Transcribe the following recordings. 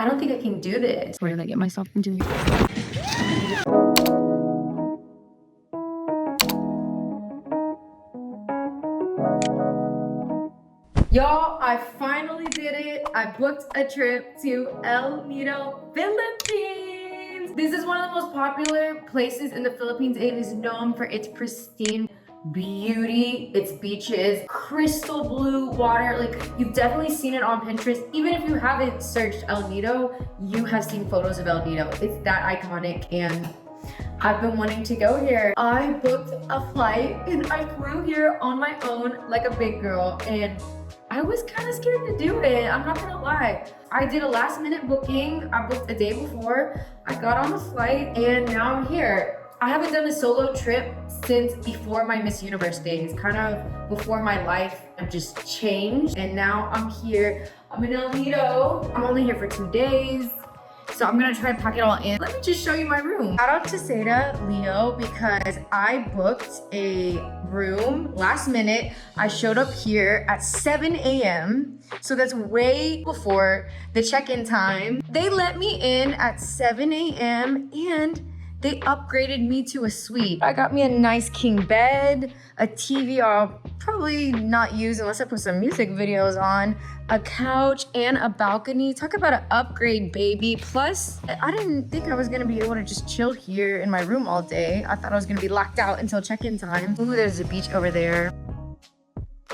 don't think I can do this. Where did I get myself into? Y'all, I finally did it. I booked a trip to El Nido, Philippines. This is one of the most popular places in the Philippines. It is known for its pristine beauty, its beaches, crystal blue water. Like, you've definitely seen it on Pinterest. Even if you haven't searched El Nido, you have seen photos of El Nido. It's that iconic, and I've been wanting to go here. I booked a flight and I flew here on my own like a big girl, and I was kind of scared to do it. I'm not gonna lie. I did a last minute booking. I booked a day before. I got on the flight and now I'm here. I haven't done a solo trip since before my Miss Universe days, kind of before my life just changed. And now I'm here. I'm in El Nido. I'm only here for 2 days. So I'm gonna try and pack it all in. Let me just show you my room. Shout out to Seda Leo because I booked a room last minute. I showed up here at 7 a.m. So that's way before the check-in time. They let me in at 7 a.m. and they upgraded me to a suite. I got me a nice king bed, a TV I'll probably not use unless I put some music videos on, a couch, and a balcony. Talk about an upgrade, baby. Plus, I didn't think I was gonna be able to just chill here in my room all day. I thought I was gonna be locked out until check-in time. Ooh, there's a beach over there.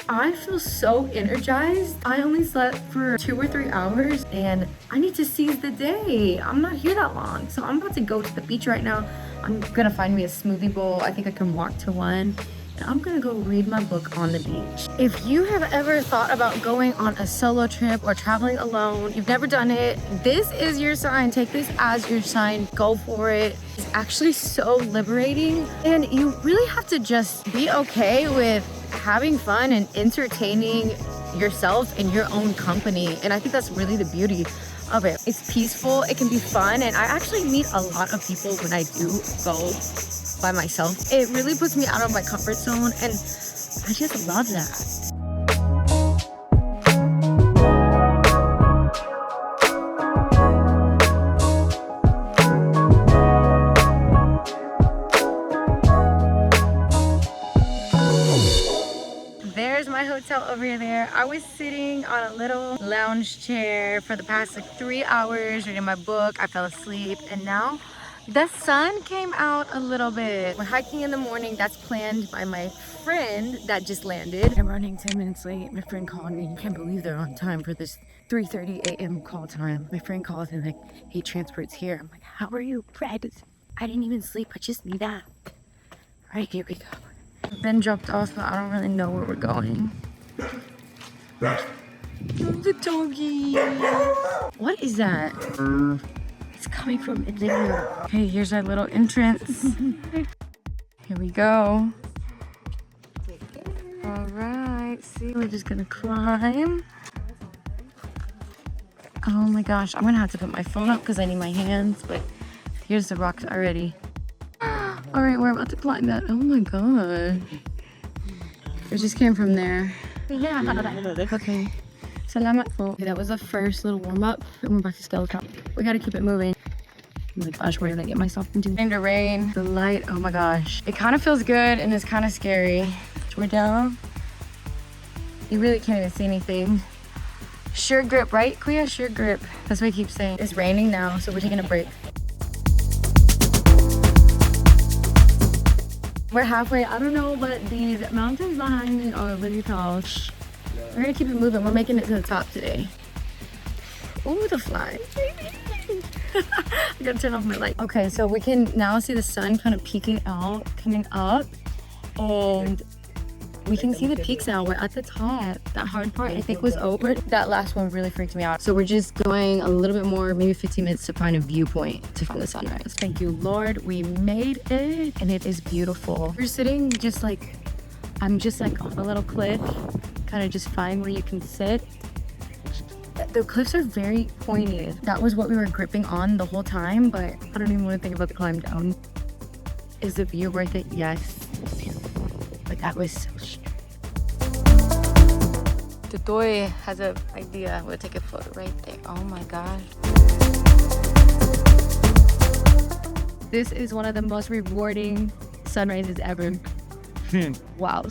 I feel so energized. I only slept for 2 or 3 hours and I need to seize the day. I'm not here that long. So I'm about to go to the beach right now. I'm gonna find me a smoothie bowl. I think I can walk to one. And I'm gonna go read my book on the beach. If you have ever thought about going on a solo trip or traveling alone, you've never done it, this is your sign. Take this as your sign. Go for it. It's actually so liberating. And you really have to just be okay with having fun and entertaining yourself in your own company. And I think that's really the beauty of it. It's peaceful, it can be fun, and I actually meet a lot of people when I do go by myself. It really puts me out of my comfort zone, and I just love that. There's my hotel over there. I was sitting on a little lounge chair for the past like 3 hours reading my book. I fell asleep and now the sun came out a little bit. We're hiking in the morning. That's planned by my friend that just landed. I'm running 10 minutes late. My friend called me. I can't believe they're on time for this 3:30 a.m. call time. My friend calls and like, hey, transport's here. I'm like, how are you, Fred? I didn't even sleep. I just need that. All right, here we go. Been dropped off, but I don't really know where we're going. The doggy. What is that? It's coming from in there. Okay, here's our little entrance. Here we go. All right, see, we're just gonna climb. Oh my gosh, I'm gonna have to put my phone up because I need my hands, but here's the rocks already. All right, we're about to climb that. Oh my god. It just came from there. Yeah. Okay. Salamat po. Okay, that was the first little warm up. And we're back to Skeleton. We gotta keep it moving. Oh my gosh, where did I get myself into? In the rain. The light, oh my gosh. It kind of feels good and it's kind of scary. We're down. You really can't even see anything. Sure grip, right, Kuya? Sure grip. That's what I keep saying. It's raining now, so we're taking a break. We're halfway. I don't know, but these mountains behind me are really tall. We're gonna keep it moving. We're making it to the top today. Ooh, the fly. I gotta turn off my light. Okay, so we can now see the sun kind of peeking out, coming up, and we can see the peaks now. We're at the top. That hard part I think was over. That last one really freaked me out. So we're just going a little bit more, maybe 15 minutes to find a viewpoint to find the sunrise. Thank you, Lord. We made it and it is beautiful. We're sitting just like, I'm just like on a little cliff, kind of just find where you can sit. The cliffs are very pointy. That was what we were gripping on the whole time, but I don't even want to think about the climb down. Is the view worth it? Yes. But that was so strange. The toy has an idea. We'll take a photo right there. Oh my gosh. This is one of the most rewarding sunrises ever. Wow.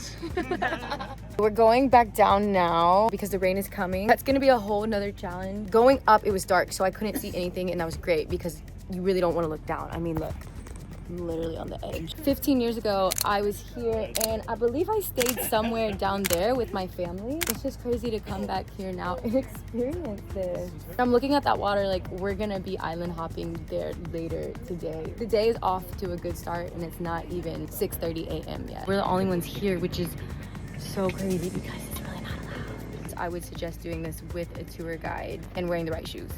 We're going back down now because the rain is coming. That's gonna be a whole nother challenge. Going up, it was dark, so I couldn't see anything, and that was great because you really don't want to look down. I mean, look, I'm literally on the edge. 15 years ago, I was here, and I believe I stayed somewhere down there with my family. It's just crazy to come back here now and experience this. I'm looking at that water like we're gonna be island hopping there later today. The day is off to a good start, and it's not even 6:30 a.m. yet. We're the only ones here, which is so crazy because it's really not allowed. I would suggest doing this with a tour guide and wearing the right shoes.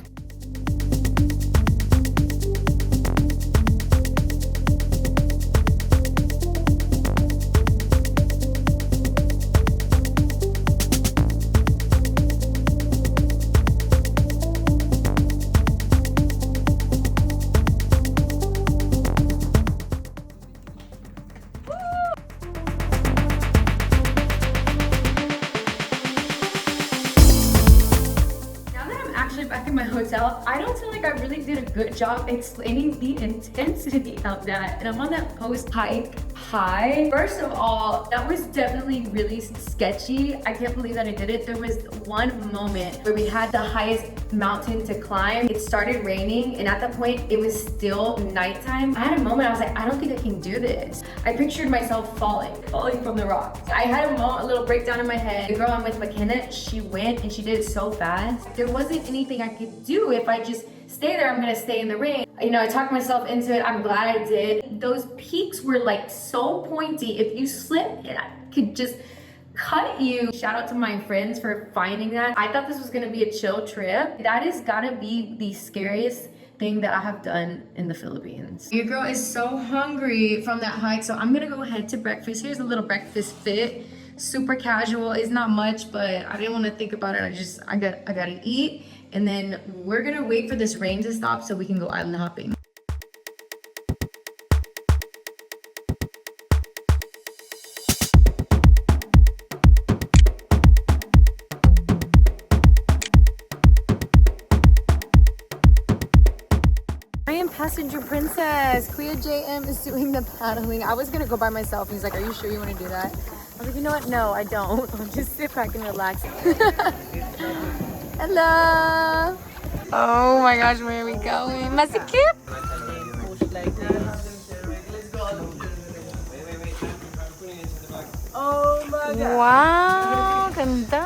Back in my hotel, I don't feel like I really did a good job explaining the intensity of that. And I'm on that post-hike high. First of all, that was definitely really sketchy. I can't believe that I did it. There was one moment where we had the highest mountain to climb. It started raining, and at that point, it was still nighttime. I had a moment, I was like, I don't think I can do this. I pictured myself falling from the rocks. I had a little breakdown in my head. The girl I'm with, McKenna, she went and she did it so fast. There wasn't anything I could do. If I just stay there, I'm gonna stay in the rain. You know, I talked myself into it. I'm glad I did. Those peaks were like so pointy. If you slip, it could just cut you. Shout out to my friends for finding that. I thought this was gonna be a chill trip. That is gotta be the scariest thing that I have done in the Philippines. Your girl is so hungry from that hike, so I'm gonna go head to breakfast. Here's a little breakfast fit. Super casual. It's not much, but I didn't want to think about it. I gotta eat, and then we're gonna wait for this rain to stop so we can go island hopping. I am passenger princess. Kuya JM is doing the paddling. I was gonna go by myself. He's like, are you sure you want to do that? I was like, you know what? No, I don't. I'll just sit back and relax. Hello. Oh my gosh, where are we going? Masikip? Oh my God. Wow, ganda.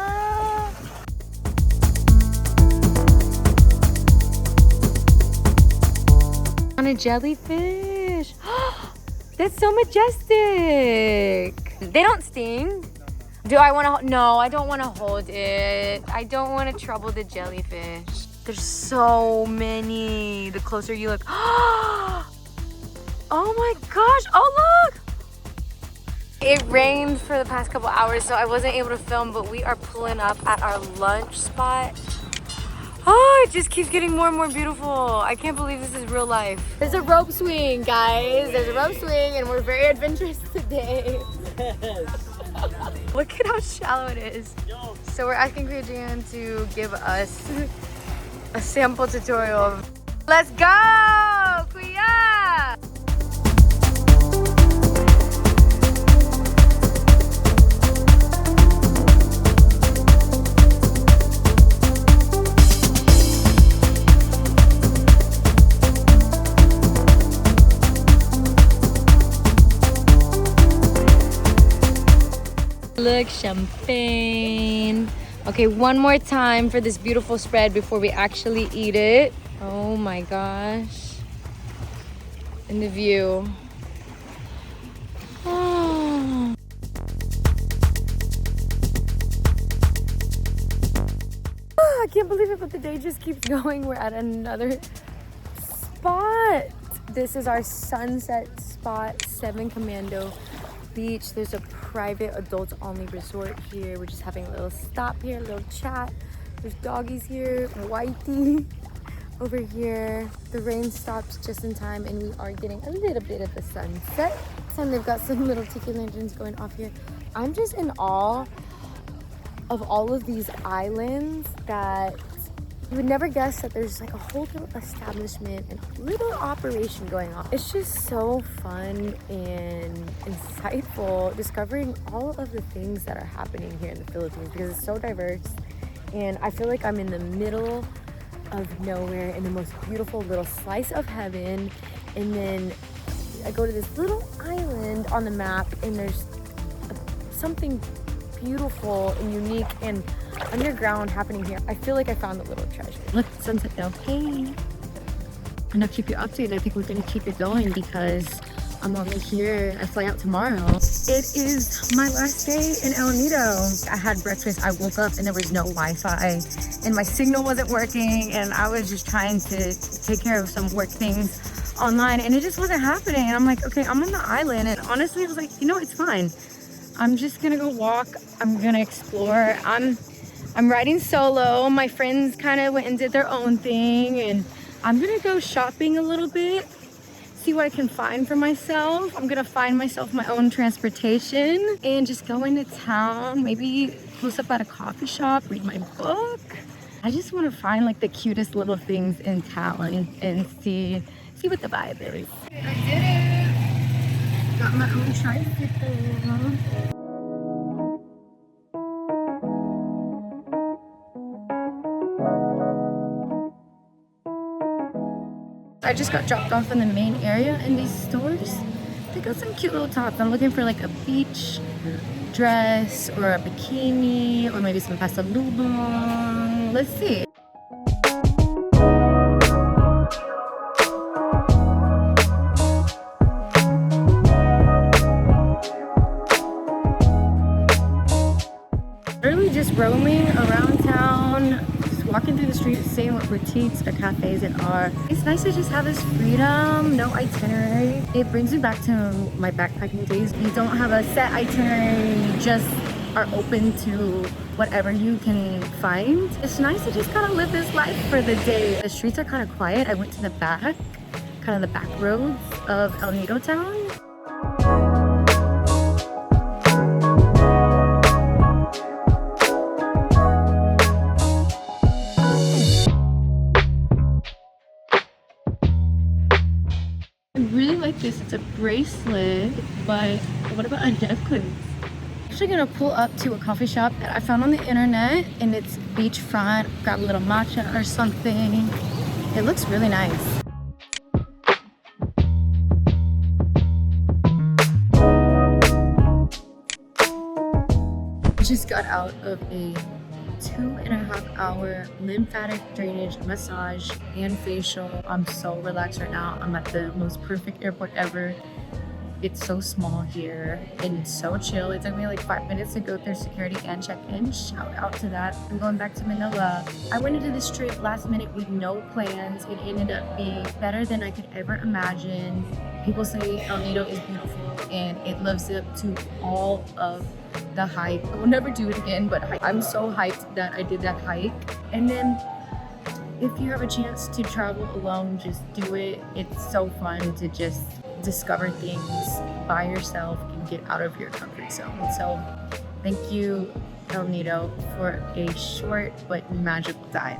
On a jellyfish. That's so majestic. They don't sting. Do I want to? No, I don't want to hold it. I don't want to trouble the jellyfish. There's so many. The closer you look. Oh my gosh. Oh, look. It rained for the past couple hours, so I wasn't able to film, but we are pulling up at our lunch spot. Oh, it just keeps getting more and more beautiful. I can't believe this is real life. There's a rope swing, guys. There's a rope swing, and we're very adventurous today. Look at how shallow it is. So we're asking Kuya Jan to give us a sample tutorial. Let's go, Kuya! Look, champagne. Okay, one more time for this beautiful spread before we actually eat it. Oh my gosh. And the view. Oh. I can't believe it, but the day just keeps going. We're at another spot. This is our sunset spot, 7 Commando Beach. There's a private adults only resort here. We're just having a little stop here, a little chat. There's doggies here, whitey over here. The rain stopped just in time and we are getting a little bit of the sunset. And they've got some little tiki lanterns going off here. I'm just in awe of all of these islands that You would never guess that there's like a whole little establishment and a little operation going on. It's just so fun and insightful discovering all of the things that are happening here in the Philippines because it's so diverse. And I feel like I'm in the middle of nowhere in the most beautiful little slice of heaven. And then I go to this little island on the map and there's something beautiful and unique and underground happening here. I feel like I found a little treasure. Look, sunset though. Hey. And I'll keep you updated. I think we're gonna keep it going because I'm only here. I fly out tomorrow. It is my last day in El Nido. I had breakfast. I woke up and there was no Wi-Fi and my signal wasn't working and I was just trying to take care of some work things online and it just wasn't happening. And I'm like, okay, I'm on the island. And honestly, I was like, you know, it's fine. I'm just gonna go walk. I'm gonna explore. I'm riding solo. My friends kind of went and did their own thing and I'm gonna go shopping a little bit, see what I can find for myself. I'm gonna find myself my own transportation and just go into town, maybe close up at a coffee shop, read my book. I just want to find like the cutest little things in town and see what the vibe is. I did it. Got my own tricycle. I just got dropped off in the main area in these stores. They got some cute little tops. I'm looking for like a beach dress or a bikini or maybe some pasalubong. Let's see. Literally just roaming around town, just walking through the streets, seeing what boutiques or cafes it are. It's nice to just have this freedom, no itinerary. It brings me back to my backpacking days. You don't have a set itinerary, you just are open to whatever you can find. It's nice to just kind of live this life for the day. The streets are kind of quiet. I went to the back, kind of the back roads of El Nido town. I really like this. It's a bracelet, but what about a necklace? I'm actually gonna pull up to a coffee shop that I found on the internet and it's beachfront. Grab a little matcha or something. It looks really nice. I just got out of a 2.5 hour lymphatic drainage massage and facial. I'm so relaxed right now. I'm at the most perfect airport ever. It's so small here and it's so chill. It took me like 5 minutes to go through security and check-in. Shout out to that. I'm going back to Manila. I went into this trip last minute with no plans. It ended up being better than I could ever imagine. People say El Nido is beautiful and it lives up to all of the hype. I will never do it again, but I'm so hyped that I did that hike. And then if you have a chance to travel alone, just do it. It's so fun to just discover things by yourself and get out of your comfort zone. So thank you, El Nido, for a short but magical time.